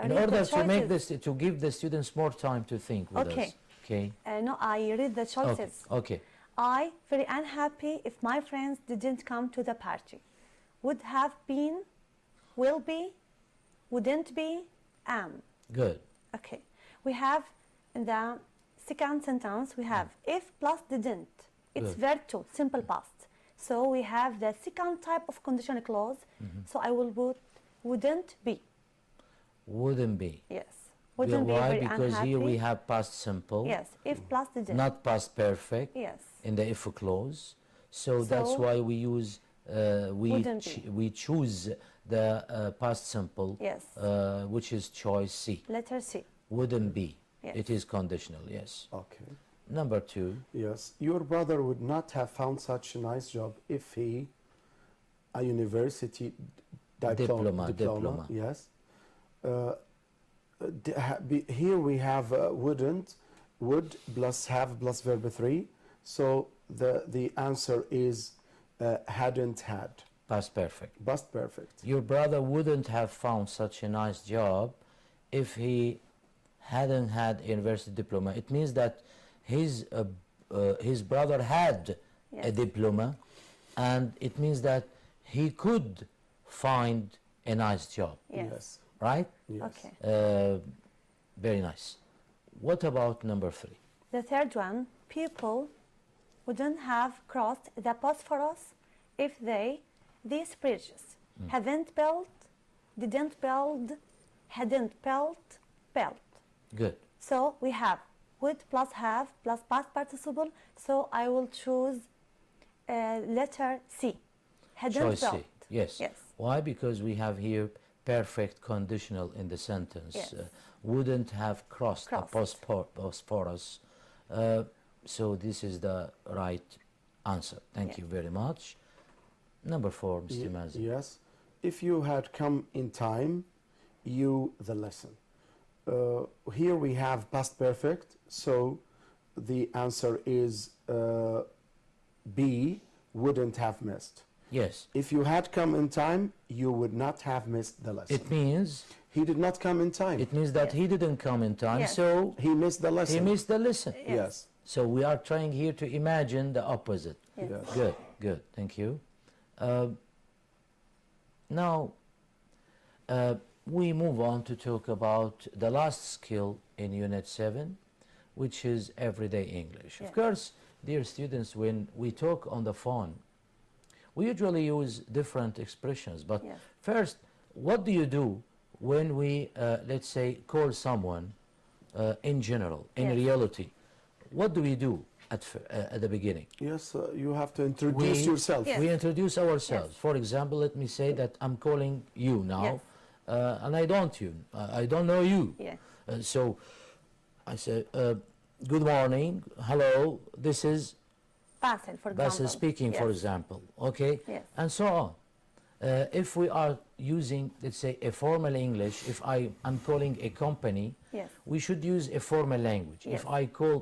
in read order the to make choices. this, to give the students more time to think with Okay. us. Okay. No, I read the Okay. choices. Okay. I very unhappy if my friends didn't come to the party. Would have been, will be, wouldn't be, am. Good. Okay. We have in the second sentence we have if plus didn't. It's Good. verb 2, simple past. So we have the second type of conditional clause. So I will put wouldn't be. Wouldn't be. Yes. Wouldn't be Why? very Because unhappy. here we have past simple, Yes. If plus didn't. not past perfect Yes. in the if clause. So that's So, why we use wouldn't be. we choose the past simple, Yes. which is choice C. Letter C. Wouldn't be. Yes. It is conditional. Yes. Okay. Number 2. Yes. Your brother would not have found such a nice job if he, a university Diploma. Yes. Here we have wouldn't, would plus have plus verb 3. So the answer is hadn't had. Past perfect. Past perfect. Your brother wouldn't have found such a nice job if he hadn't had a university diploma. It means that his brother had a Yes. diploma, and it means that he could find a nice job, Yes. right? Yes. Okay. Very nice. What about number 3? The third one, people wouldn't have crossed the Bosphorus if these bridges haven't built, didn't build, hadn't built. Good. So we have would plus have plus past participle. So I will choose letter C. Hadn't Choice built. C. Yes. Yes. Why? Because we have here perfect conditional in the sentence. Yes. Wouldn't have crossed the Crossed. Bosphorus. So this is the right answer. Thank Yes. you very much. Number 4, Mr. Mazi. Yes. If you had come in time, you the lesson. Here we have past perfect, so the answer is B, wouldn't have missed. Yes. If you had come in time, you would not have missed the lesson. It means He did not come in time. that he didn't come in time, Yes. so He missed the lesson. he missed the lesson. Yes. So we are trying here to imagine the opposite. Yes. Yes. Good, good, thank you. Now, we move on to talk about the last skill in Unit 7, which is everyday English. Yes. Of course, dear students, when we talk on the phone, we usually use different expressions. But Yes. first, what do you do when we, let's say, call someone in general, in Yes. reality? What do we do at the beginning? Yes, you have to introduce yourself. Yes. We introduce ourselves. Yes. For example, let me say that I'm calling you now, Yes. and I don't know you. Yeah. So I say, good morning, hello, this is Basil, for example. Basil speaking, for Yes. example, okay? Yes. And so on. If we are using, let's say, a formal English, if I'm calling a company, Yes. we should use a formal language. Yes. If I call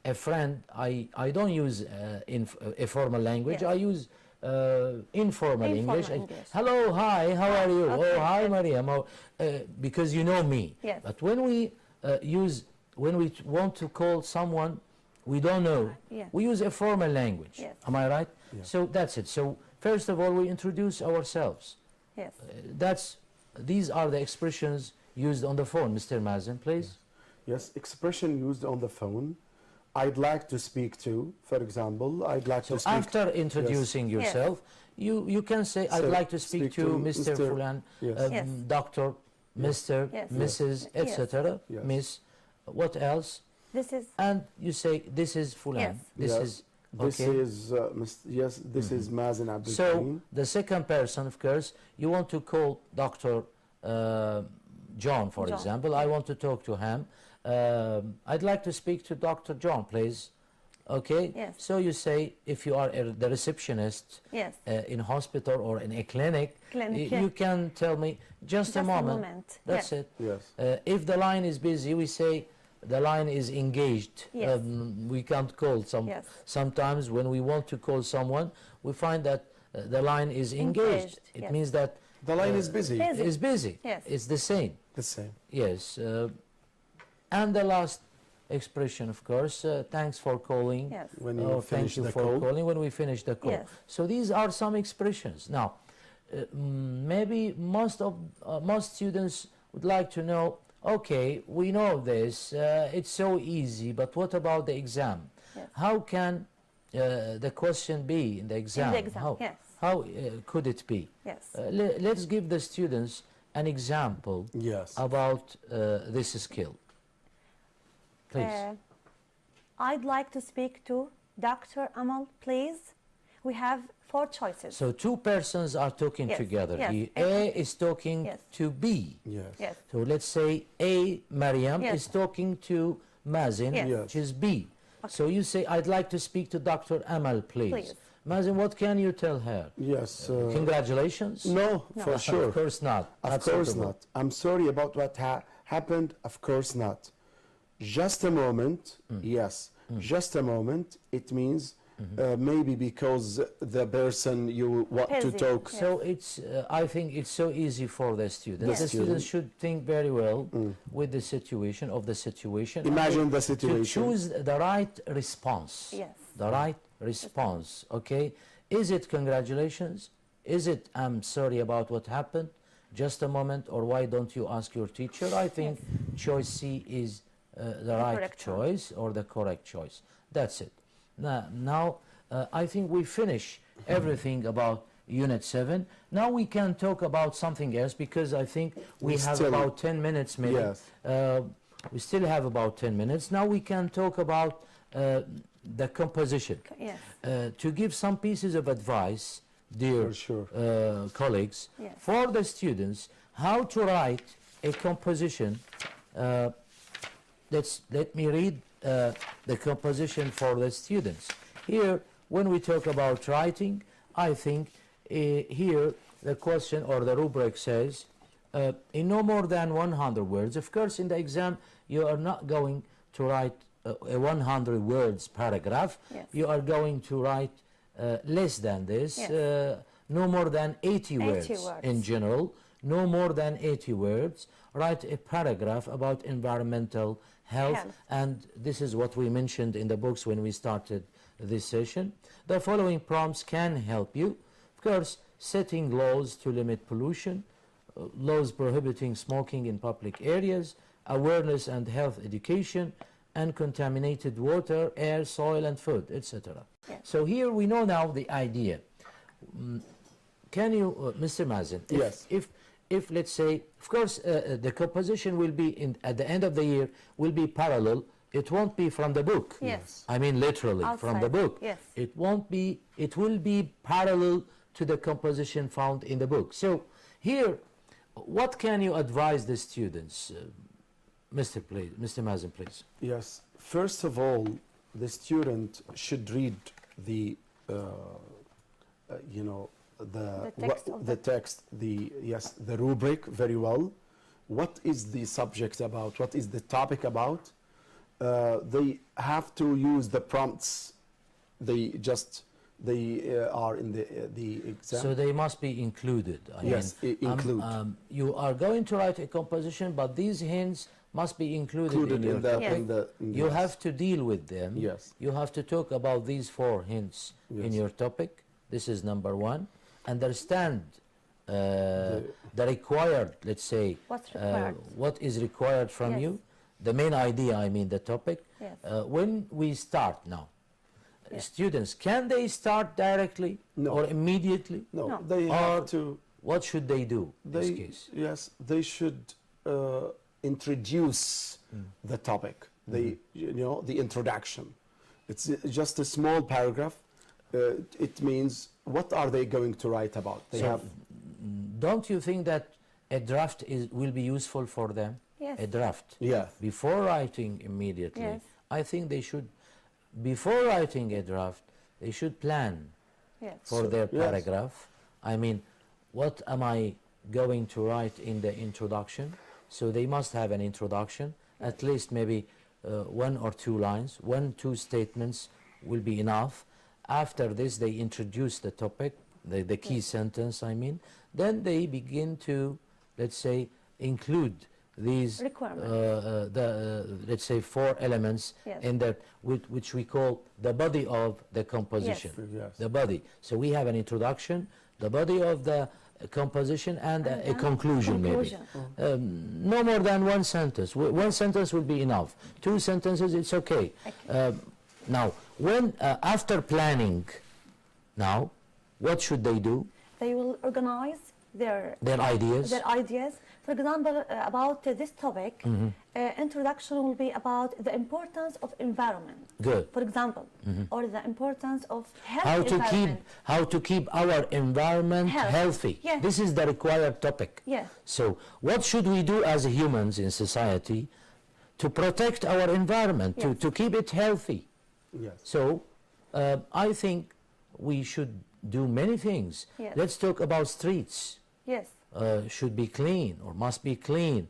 a friend, I don't use a formal language. Yes. I use informal English. English. Hello, hi, how are you? Okay, Oh, hi, yes. Mariam. Oh, because you know me. Yes. But when we want to call someone we don't know, Yes. we use a formal language. Yes. Am I right? Yeah. So that's it. So first of all, we introduce ourselves. Yes. These are the expressions used on the phone. Mr. Mazen, please. Yes, expression used on the phone. I'd like to speak to, for example, I'd like So to speak. after introducing Yes. yourself, you can say, I'd So like to speak to Mr. Fulan, Yes. Yes. Doctor, Mr., Yes. Mrs., Yes. etc., Yes. Miss, what else? This is And you say, this is Fulan. Yes. This Yes. is, This okay. is, yes, this is Mazen Abdul So Karim. the second person, of course, you want to call Dr. John, for John. example. I want to talk to him. I'd like to speak to Dr. John, please. Okay? Yes. So you say, if you are the receptionist yes. in hospital or in a clinic, Clinic, you yeah. can tell me, just a moment. That's Yes. it. Yes. If the line is busy, we say the line is engaged. Yes. We can't call Yes. sometimes when we want to call someone, we find that the line is engaged. Engaged, It yes. means that The line is busy. Busy. it's busy. Yes. It's the same. The same. Yes. And the last expression, of course, thanks for calling. Yes. When you Oh, finish thank you the for call. calling when we finish the call. Yes. So these are some expressions. Now, maybe most students would like to know, okay, we know this, it's so easy, but what about the exam? Yes. How can the question be in the exam? In the exam, How, yes. how could it be? Yes. Let's give the students an example Yes. about this skill. Please. I'd like to speak to Dr. Amal, please. We have 4 choices. So two persons are talking Yes, together. yes, The A exactly. is talking Yes. to B. Yes. Yes. So let's say A, Mariam, Yes. is talking to Mazen, Yes. Yes. which is B. So you say, I'd like to speak to Dr. Amal, please. Please. Mazen, what can you tell her? Yes. Congratulations? No, No. for sure. Of course not. Of Not course suitable. not. I'm sorry about what happened. Of course not. Just a moment. Yes. Just a moment. It means maybe because the person you want to Busy. talk. Yes. So it's, I think it's so easy for the students. Yes. The students should think very well with the situation, Imagine the to situation. choose the right response. Yes. The right response, okay? Is it congratulations? Is it I'm sorry about what happened? Just a moment, or why don't you ask your teacher? I think choice C is the right correct choice or the correct choice. That's it. Now I think we finish everything about Unit 7. Now we can talk about something else because I think we have still- about 10 minutes maybe. Yes. We still have about 10 minutes. Now we can talk about the composition. Yes. To give some pieces of advice, dear For sure. colleagues, Yes. for the students, how to write a composition. Let me read the composition for the students. Here, when we talk about writing, I think here the question or the rubric says, in no more than 100 words. Of course, in the exam, you are not going to write a 100 words paragraph. Yes. You are going to write less than this, Yes. no more than 80 words, 80 words. in general, no more than 80 words. Write a paragraph about environmental health. And this is what we mentioned in the books when we started this session. The following prompts can help you. Of course, setting laws to limit pollution, laws prohibiting smoking in public areas, awareness and health education, and contaminated water, air, soil and food, etc. Yes. So here we know now the idea. Can you, Mr. Mazen, Yes. if let's say, of course, the composition will be, at the end of the year, will be parallel. It won't be from the book. Yes. I mean literally from the Outside, book. yes. It won't be, it will be parallel to the composition found in the book. So here, what can you advise the students? Mr. Mazen, please. Yes. First of all, the student should read the, you know, The text of the text, the rubric very well. What is the subject about? What is the topic about? They have to use the prompts. They are in the exam. So they must be included. Yes, include. You are going to write a composition, but these hints must be included in your the, Yes. You have to deal with them. Yes. You have to talk about these 4 hints in Yes. your topic. This is number 1. Understand the required, let's say, What's required? what is required from Yes. you. The main idea, I mean the topic. Yes. When we start now, Yes. students, can they start directly No. or immediately? No, No. they Or have to. what should they do in this case? Yes, they should introduce the topic. You know, the introduction. It's just a small paragraph. It means what are they going to write about? They So, have. Don't you think that a draft will be useful for them? Yes. A draft. Yeah. Before writing immediately, Yes. I think they should, before writing a draft, they should plan Yes. for So, their yes. paragraph. I mean, what am I going to write in the introduction? So they must have an introduction, at least maybe 1 or 2 lines, 1-2 statements will be enough. After this, they introduce the topic, the key sentence, I mean. Then they begin to, let's say, include these, Requirements. let's say, 4 elements Yes. in that, which we call the body of the composition. Yes. The body. So we have an introduction, the body of the composition, and a conclusion, maybe. No more than 1 sentence. 1 sentence will be enough. 2 sentences, it's okay. Now, when after planning, now, what should they do? They will organize their ideas. For example, about this topic, introduction will be about the importance of environment. Good. For example, or the importance of health How to keep our environment healthy. Yes. This is the required topic. Yes. So, what should we do as humans in society to protect our environment, Yes. to keep it healthy? Yes. So, I think we should do many things. Yes. Let's talk about streets. Yes. Should be clean or must be clean.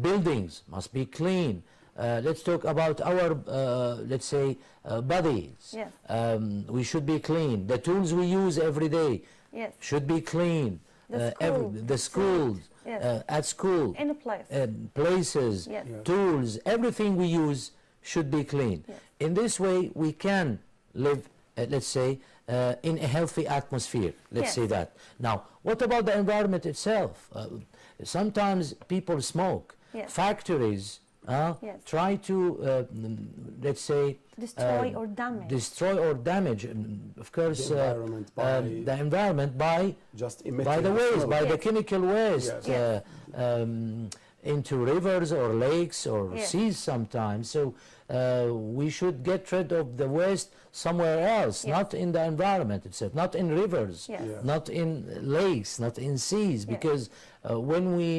Buildings must be clean. Let's talk about our, let's say, bodies. Yes. We should be clean. The tools we use every day Yes. should be clean. The schools, Yes. at school, In a place. places, Yes. Yes. tools, everything we use should be clean. Yes. In this way, we can live, let's say, in a healthy atmosphere, let's Yes. say that. Now, what about the environment itself? Sometimes people smoke. Yes. Factories Yes. try to, let's say, Destroy or damage. Of course, The environment by- the environment by Just the emitting waste, smoke. by the Yes. chemical waste, Yes. into rivers or lakes or Yes. seas sometimes. So we should get rid of the waste somewhere else, Yes. not in the environment itself, not in rivers, Yes. Yeah. not in lakes, not in seas, because when we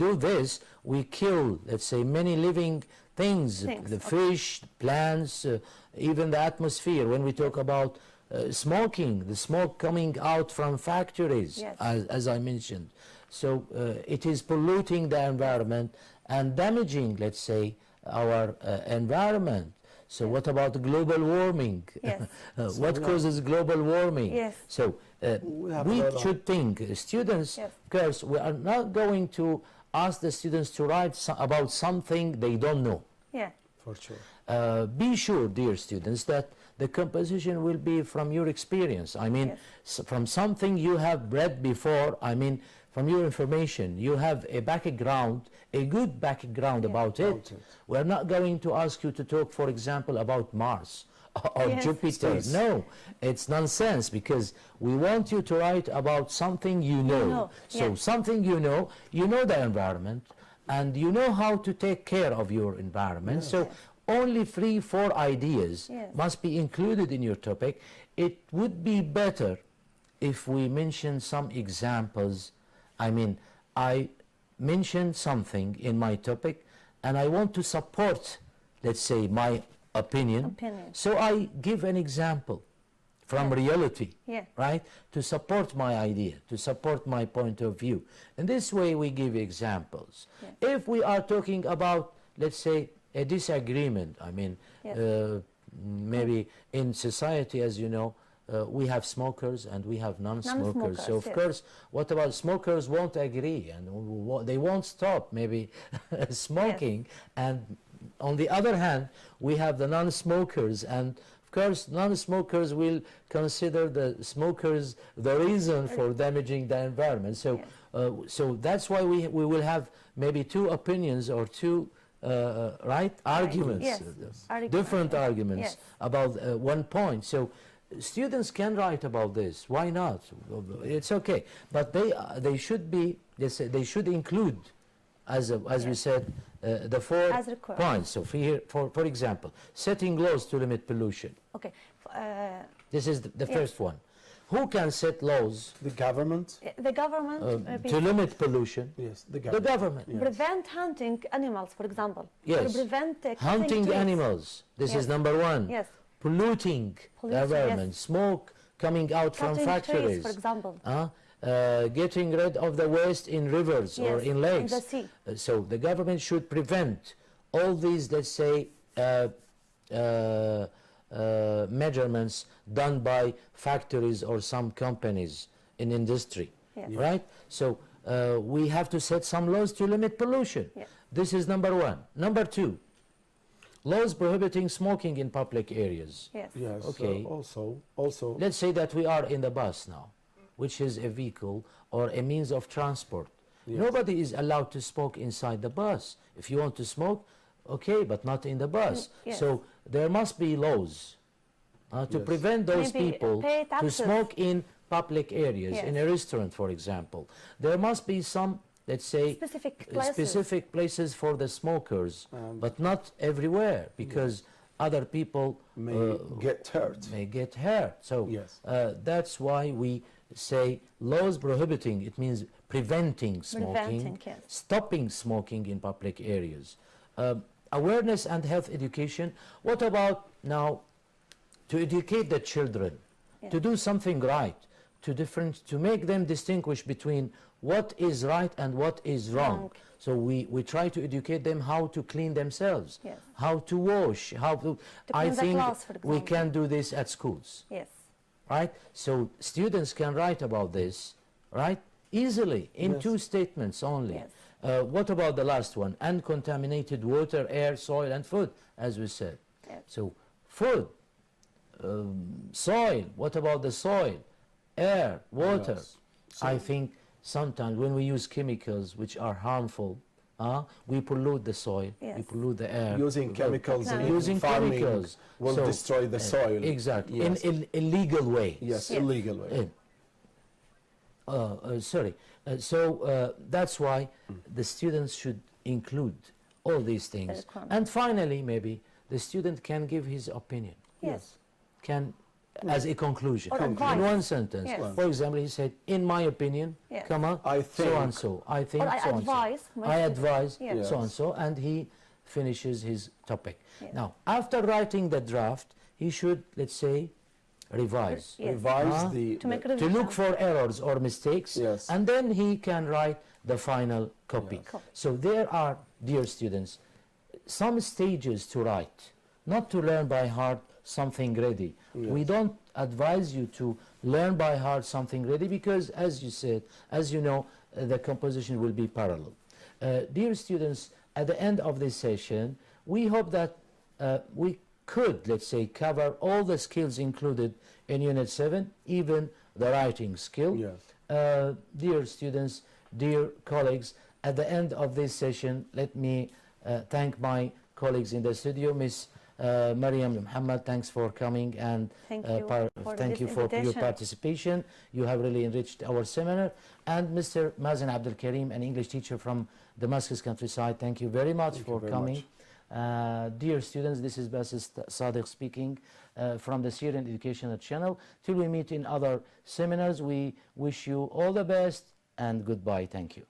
do this, we kill, let's say, many living things, the fish, plants, even the atmosphere. When we talk about smoking, the smoke coming out from factories, Yes. as I mentioned. So it is polluting the environment and damaging, let's say, our environment. So what about global warming? Yes. What causes global warming? Yes. So we should think, students, Yes. of course, we are not going to ask the students to write about something they don't know. Yeah. For sure. Be sure, dear students, that the composition will be from your experience. I mean, Yes. from something you have read before, I mean, from your information. You have a background, a good background about it. We're not going to ask you to talk, for example, about Mars or Yes. Jupiter. Yes. No, it's nonsense, because we want you to write about something you know. So Yeah. something you know the environment, and you know how to take care of your environment. So only 3-4 ideas Yes. must be included in your topic. It would be better if we mention some examples. I mean, I mentioned something in my topic and I want to support, let's say, my opinion. So I give an example from reality, right, to support my idea, to support my point of view. In this way we give examples. If we are talking about, let's say, a disagreement, I mean, maybe in society, as you know, we have smokers and we have non-smokers. So of course, what about smokers won't agree and they won't stop maybe smoking. And on the other hand, we have the non-smokers, and of course non-smokers will consider the smokers the reason for damaging the environment. So so that's why we will have maybe two opinions or two arguments, different arguments about one point. So students can write about this. Why not? It's okay, but they should be, they should include, as we said, the 4 points. So for example, setting laws to limit pollution. Okay. This is the first one. Who can set laws? The government. The government to limit pollution. Yes, the government. Yes. Prevent hunting animals, for example. Yes. To prevent hunting animals. This is number 1. Yes. Polluting the environment. Smoke coming out from factories. Trees, for example. Getting rid of the waste in rivers or in lakes. In the sea. So the government should prevent all these, let's say, measurements done by factories or some companies in industry, right? So we have to set some laws to limit pollution. This is number 1. Number 2, laws prohibiting smoking in public areas. Yes. Okay. Also. Let's say that we are in the bus now, which is a vehicle or a means of transport. Nobody is allowed to smoke inside the bus. If you want to smoke, okay, but not in the bus. So there must be laws to prevent those people to smoke in public areas, in a restaurant, for example. There must be some, let's say, specific places for the smokers, but not everywhere, because other people may get hurt. So that's why we say laws prohibiting, it means preventing smoking, stopping smoking in public areas. Awareness and health education. What about now to educate the children to do something right, to make them distinguish between what is right and what is wrong. So we try to educate them how to clean themselves, how to wash, how to I think we can do this at schools. Right? So students can write about this, right? Easily, in 2 statements only. What about the last one? Uncontaminated water, air, soil, and food, as we said. So food, soil, what about the soil, air, water? I think sometimes when we use chemicals which are harmful, we pollute the soil, we pollute the air. Using chemicals in farming will destroy the soil. Exactly, in illegal way. Illegal way. So that's why the students should include all these things. And finally, maybe the student can give his opinion. As a conclusion, in one sentence. For example, he said, in my opinion, I think so and so. I think so and so. I advise so and so, and he finishes his topic. Now, after writing the draft, he should, let's say, revise. To look for errors or mistakes, and then he can write the final copy. So there are, dear students, some stages to write not to learn by heart something ready. We don't advise you to learn by heart something ready because, as you said, as you know, the composition will be parallel. Dear students, at the end of this session, we hope that we could, let's say, cover all the skills included in Unit 7, even the writing skill. Yes. Dear students, dear colleagues, at the end of this session, let me thank my colleagues in the studio. Miss Mariam Muhammad, thanks for coming, and thank you for your participation. You have really enriched our seminar. And Mr. Mazen Abdul Karim, an English teacher from Damascus countryside, thank you very much for coming. Dear students, this is Basis Sadiq speaking from the Syrian Educational Channel. Till we meet in other seminars, we wish you all the best and goodbye. Thank you.